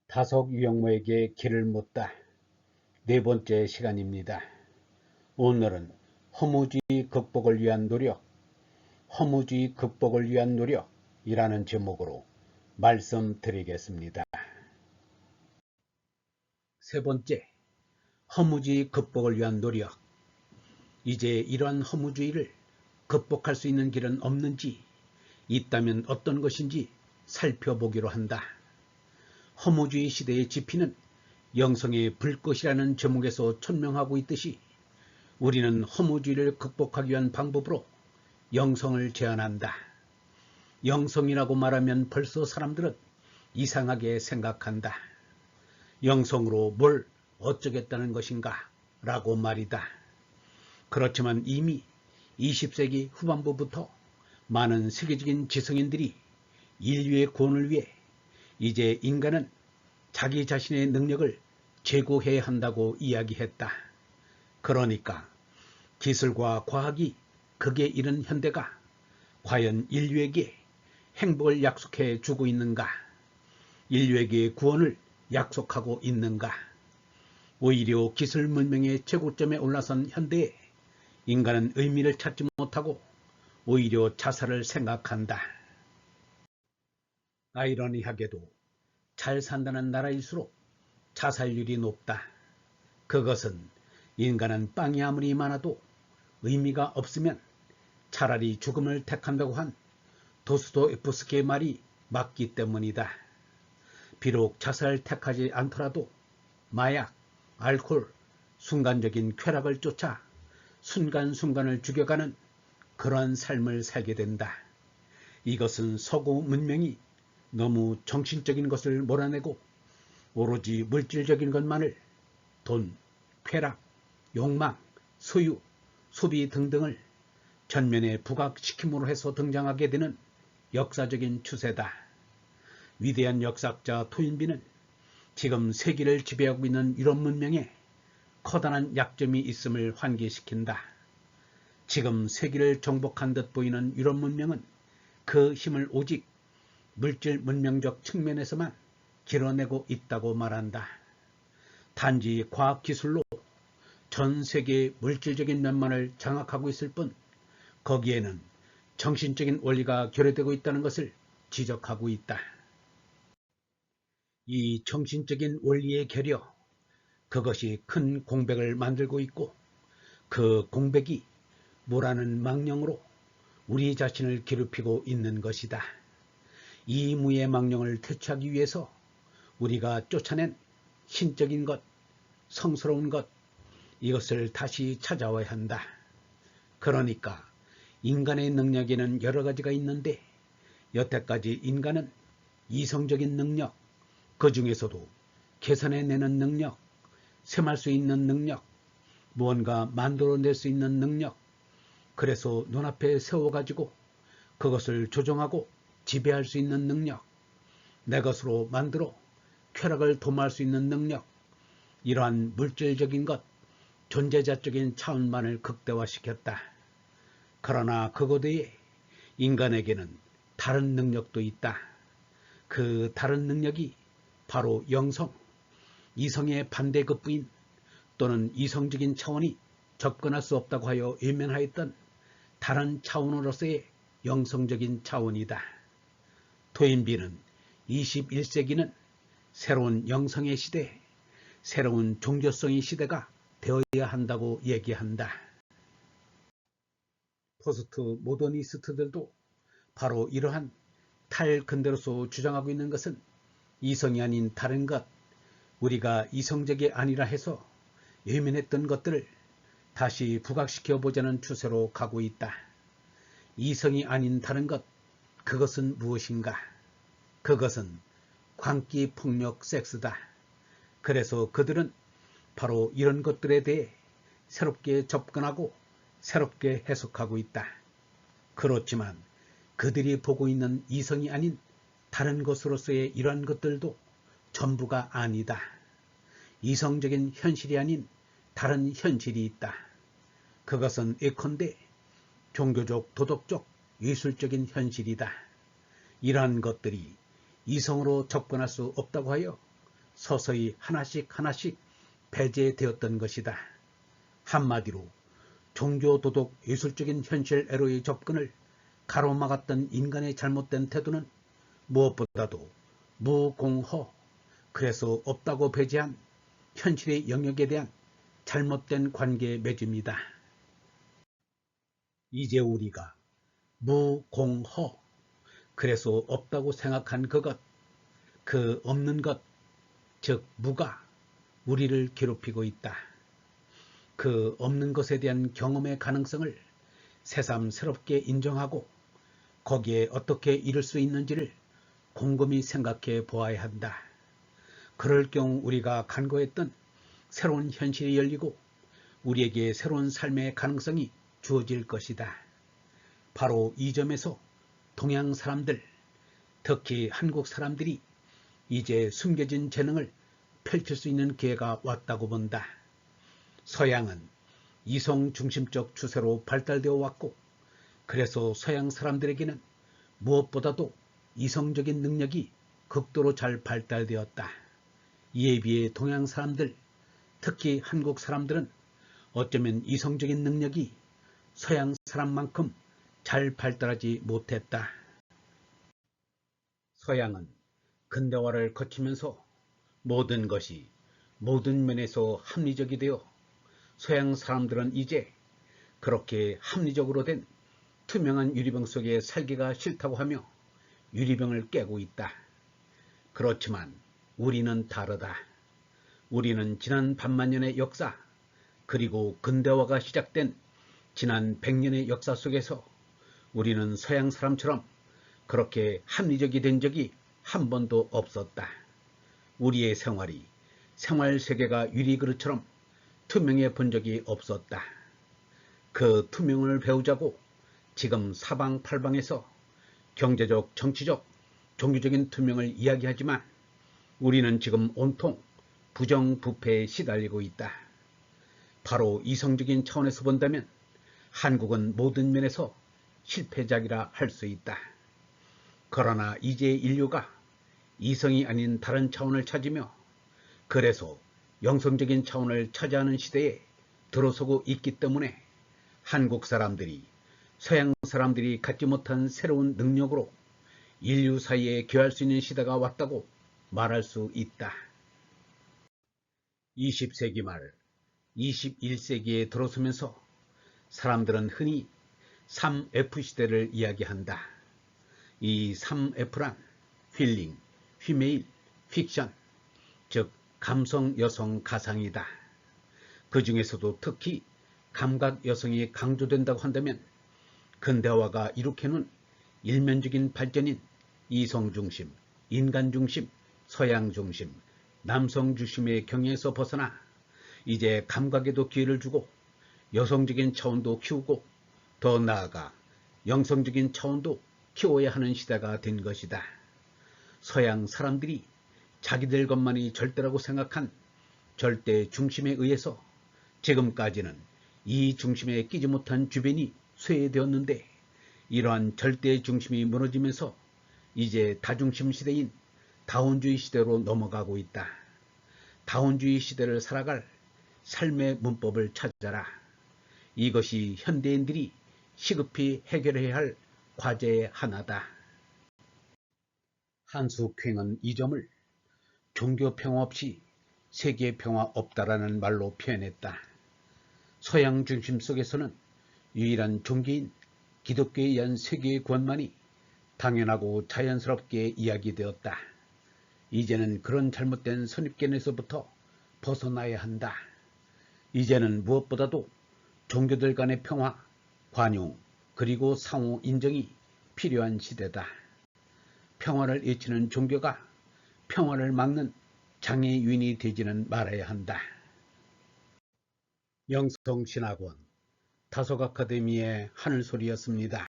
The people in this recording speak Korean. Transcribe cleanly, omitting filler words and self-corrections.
다속 유영모에게 길을 묻다. 네 번째 시간입니다. 오늘은 허무주의 극복을 위한 노력, 허무주의 극복을 위한 노력이라는 제목으로 말씀드리겠습니다. 세 번째, 허무주의 극복을 위한 노력. 이제 이러한 허무주의를 극복할 수 있는 길은 없는지, 있다면 어떤 것인지 살펴보기로 한다. 허무주의 시대의 지피는 영성의 불꽃이라는 제목에서 천명하고 있듯이 우리는 허무주의를 극복하기 위한 방법으로 영성을 제안한다. 영성이라고 말하면 벌써 사람들은 이상하게 생각한다. 영성으로 뭘 어쩌겠다는 것인가 라고 말이다. 그렇지만 이미 20세기 후반부부터 많은 세계적인 지성인들이 인류의 구원을 위해 이제 인간은 자기 자신의 능력을 제고해야 한다고 이야기했다. 그러니까 기술과 과학이 극에 이른 현대가 과연 인류에게 행복을 약속해 주고 있는가? 인류에게 구원을 약속하고 있는가? 오히려 기술 문명의 최고점에 올라선 현대에 인간은 의미를 찾지 못하고 오히려 자살을 생각한다. 아이러니하게도 잘 산다는 나라일수록 자살률이 높다. 그것은 인간은 빵이 아무리 많아도 의미가 없으면 차라리 죽음을 택한다고 한 도스토옙스키의 말이 맞기 때문이다. 비록 자살을 택하지 않더라도 마약, 알코올, 순간적인 쾌락을 쫓아 순간순간을 죽여가는 그러한 삶을 살게 된다. 이것은 서구 문명이 너무 정신적인 것을 몰아내고 오로지 물질적인 것만을 돈, 쾌락, 욕망, 소유, 소비 등등을 전면에 부각시킴으로 해서 등장하게 되는 역사적인 추세다. 위대한 역사학자 토인비는 지금 세계를 지배하고 있는 유럽 문명에 커다란 약점이 있음을 환기시킨다. 지금 세계를 정복한 듯 보이는 유럽 문명은 그 힘을 오직 물질 문명적 측면에서만 길어내고 있다고 말한다. 단지 과학기술로 전 세계의 물질적인 면만을 장악하고 있을 뿐 거기에는 정신적인 원리가 결여되고 있다는 것을 지적하고 있다. 이 정신적인 원리의 결여, 그것이 큰 공백을 만들고 있고 그 공백이 무라는 망령으로 우리 자신을 괴롭히고 있는 것이다. 이 무의 망령을 퇴치하기 위해서 우리가 쫓아낸 신적인 것, 성스러운 것, 이것을 다시 찾아와야 한다. 그러니까 인간의 능력에는 여러 가지가 있는데 여태까지 인간은 이성적인 능력, 그 중에서도 계산해내는 능력, 셈할 수 있는 능력, 무언가 만들어낼 수 있는 능력, 그래서 눈앞에 세워가지고 그것을 조정하고 지배할 수 있는 능력, 내 것으로 만들어 쾌락을 도모할 수 있는 능력, 이러한 물질적인 것, 존재자적인 차원만을 극대화시켰다. 그러나 그것 외에 인간에게는 다른 능력도 있다. 그 다른 능력이 바로 영성, 이성의 반대급부인 또는 이성적인 차원이 접근할 수 없다고 하여 외면하였던 다른 차원으로서의 영성적인 차원이다. 토인비는 21세기는 새로운 영성의 시대, 새로운 종교성의 시대가 되어야 한다고 얘기한다. 포스트 모더니스트들도 바로 이러한 탈근대로서 주장하고 있는 것은 이성이 아닌 다른 것, 우리가 이성적이 아니라 해서 외면했던 것들을 다시 부각시켜 보자는 추세로 가고 있다. 이성이 아닌 다른 것, 그것은 무엇인가? 그것은 광기, 폭력, 섹스다. 그래서 그들은 바로 이런 것들에 대해 새롭게 접근하고 새롭게 해석하고 있다. 그렇지만 그들이 보고 있는 이성이 아닌 다른 것으로서의 이러한 것들도 전부가 아니다. 이성적인 현실이 아닌 다른 현실이 있다. 그것은 예컨대 종교적, 도덕적, 예술적인 현실이다. 이러한 것들이 이성으로 접근할 수 없다고 하여 서서히 하나씩 하나씩 배제되었던 것이다. 한마디로 종교 도덕 예술적인 현실애로의 접근을 가로막았던 인간의 잘못된 태도는 무엇보다도 무공허, 그래서 없다고 배제한 현실의 영역에 대한 잘못된 관계 맺음이다. 이제 우리가 무공허, 그래서 없다고 생각한 그것, 그 없는 것, 즉 무가 우리를 괴롭히고 있다. 그 없는 것에 대한 경험의 가능성을 새삼스럽게 인정하고 거기에 어떻게 이룰 수 있는지를 곰곰이 생각해 보아야 한다. 그럴 경우 우리가 간구했던 새로운 현실이 열리고 우리에게 새로운 삶의 가능성이 주어질 것이다. 바로 이 점에서 동양 사람들, 특히 한국 사람들이 이제 숨겨진 재능을 펼칠 수 있는 기회가 왔다고 본다. 서양은 이성 중심적 추세로 발달되어 왔고, 그래서 서양 사람들에게는 무엇보다도 이성적인 능력이 극도로 잘 발달되었다. 이에 비해 동양 사람들, 특히 한국 사람들은 어쩌면 이성적인 능력이 서양 사람만큼 잘 발달하지 못했다. 서양은 근대화를 거치면서 모든 것이 모든 면에서 합리적이 되어 서양 사람들은 이제 그렇게 합리적으로 된 투명한 유리병 속에 살기가 싫다고 하며 유리병을 깨고 있다. 그렇지만 우리는 다르다. 우리는 지난 반만년의 역사, 그리고 근대화가 시작된 지난 100년의 역사 속에서 우리는 서양 사람처럼 그렇게 합리적이 된 적이 한 번도 없었다. 우리의 생활이 생활 세계가 유리그릇처럼 투명해 본 적이 없었다. 그 투명을 배우자고 지금 사방팔방에서 경제적, 정치적, 종교적인 투명을 이야기하지만 우리는 지금 온통 부정부패에 시달리고 있다. 바로 이성적인 차원에서 본다면 한국은 모든 면에서 실패작이라 할 수 있다. 그러나 이제 인류가 이성이 아닌 다른 차원을 찾으며 그래서 영성적인 차원을 차지하는 시대에 들어서고 있기 때문에 한국 사람들이 서양 사람들이 갖지 못한 새로운 능력으로 인류 사이에 교할 수 있는 시대가 왔다고 말할 수 있다. 20세기 말 21세기에 들어서면서 사람들은 흔히 3F 시대를 이야기한다. 이 3F란 필링, 피메일, 픽션, 즉 감성 여성 가상이다. 그 중에서도 특히 감각 여성이 강조된다고 한다면 근대화가 이룩해놓은 일면적인 발전인 이성 중심, 인간 중심, 서양 중심, 남성 중심의 경향에서 벗어나 이제 감각에도 기회를 주고 여성적인 차원도 키우고 더 나아가 영성적인 차원도 키워야 하는 시대가 된 것이다. 서양 사람들이 자기들 것만이 절대라고 생각한 절대 중심에 의해서 지금까지는 이 중심에 끼지 못한 주변이 쇠되었는데 이러한 절대 중심이 무너지면서 이제 다중심 시대인 다원주의 시대로 넘어가고 있다. 다원주의 시대를 살아갈 삶의 문법을 찾아라. 이것이 현대인들이 시급히 해결해야 할 과제의 하나다. 한수쾡은 이 점을 종교 평화 없이 세계 평화 없다라는 말로 표현했다. 서양 중심 속에서는 유일한 종교인 기독교에 의한 세계의 구원만이 당연하고 자연스럽게 이야기되었다. 이제는 그런 잘못된 선입견에서부터 벗어나야 한다. 이제는 무엇보다도 종교들 간의 평화, 관용, 그리고 상호 인정이 필요한 시대다. 평화를 외치는 종교가 평화를 막는 장애 유인이 되지는 말아야 한다. 영성신학원 다속아카데미의 하늘소리였습니다.